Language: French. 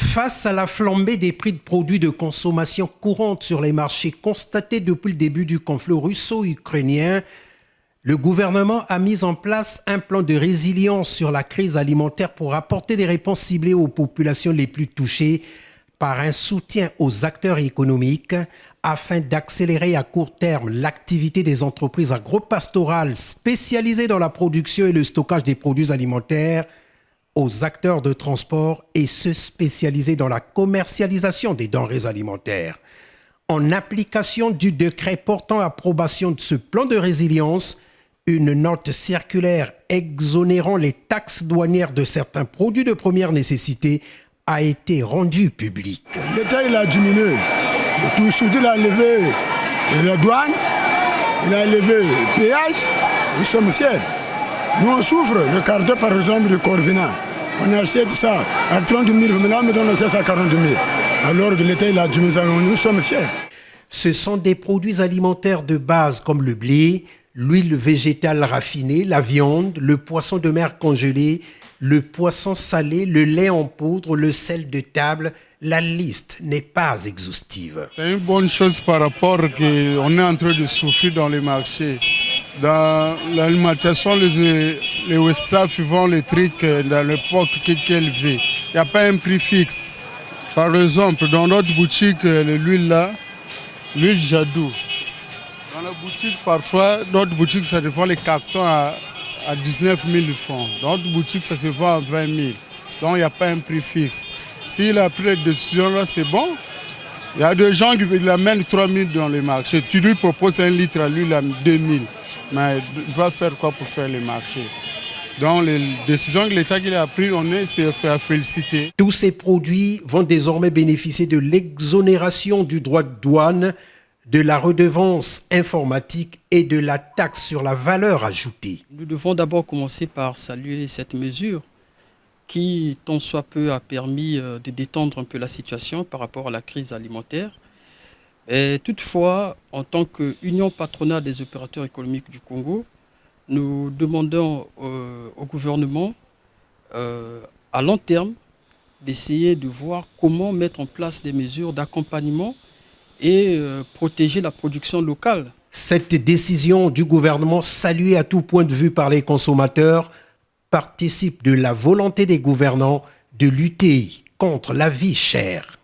Face à la flambée des prix de produits de consommation courante sur les marchés constatés depuis le début du conflit russo-ukrainien, le gouvernement a mis en place un plan de résilience sur la crise alimentaire pour apporter des réponses ciblées aux populations les plus touchées par un soutien aux acteurs économiques afin d'accélérer à court terme l'activité des entreprises agropastorales spécialisées dans la production et le stockage des produits alimentaires, aux acteurs de transport et ceux spécialisés dans la commercialisation des denrées alimentaires. En application du décret portant approbation de ce plan de résilience, une note circulaire exonérant les taxes douanières de certains produits de première nécessité a été rendue publique. L'État il a diminué. Tout ce qu'il a levé la douane, il a levé le péage. Nous sommes fiers. Nous on souffre. Le carton par exemple du Corvinal. On achète ça à 30 000, maintenant on donne ça à 40 000. Alors que l'État il a diminué, nous sommes fiers. Ce sont des produits alimentaires de base comme le blé, l'huile végétale raffinée, la viande, le poisson de mer congelé, le poisson salé, le lait en poudre, le sel de table. La liste n'est pas exhaustive. C'est une bonne chose par rapport qu'on est en train de souffrir dans les marchés. Dans l'alimentation, les Westaf vont les trucs dans l'époque quelle vie. Il n'y a pas un prix fixe. Par exemple, dans notre boutique, l'huile là, l'huile Jadou. Dans la boutique, parfois, notre boutique, ça se vend les cartons à 19 000 francs. Dans notre boutique, ça se vend à 20 000. Donc, il n'y a pas un prix fixe. S'il a pris cette décision-là, c'est bon. Il y a des gens qui l'amènent 3 000 dans les marchés. Tu lui proposes un litre à lui, à 2 000. Mais il va faire quoi pour faire les marchés? Donc, les décisions que l'État a prises, on est fait à féliciter. Tous ces produits vont désormais bénéficier de l'exonération du droit de douane, de la redevance informatique et de la taxe sur la valeur ajoutée. Nous devons d'abord commencer par saluer cette mesure qui, tant soit peu, a permis de détendre un peu la situation par rapport à la crise alimentaire. Et toutefois, en tant qu'union patronale des opérateurs économiques du Congo, nous demandons au gouvernement, à long terme, d'essayer de voir comment mettre en place des mesures d'accompagnement et protéger la production locale. Cette décision du gouvernement, saluée à tout point de vue par les consommateurs, participe de la volonté des gouvernants de lutter contre la vie chère.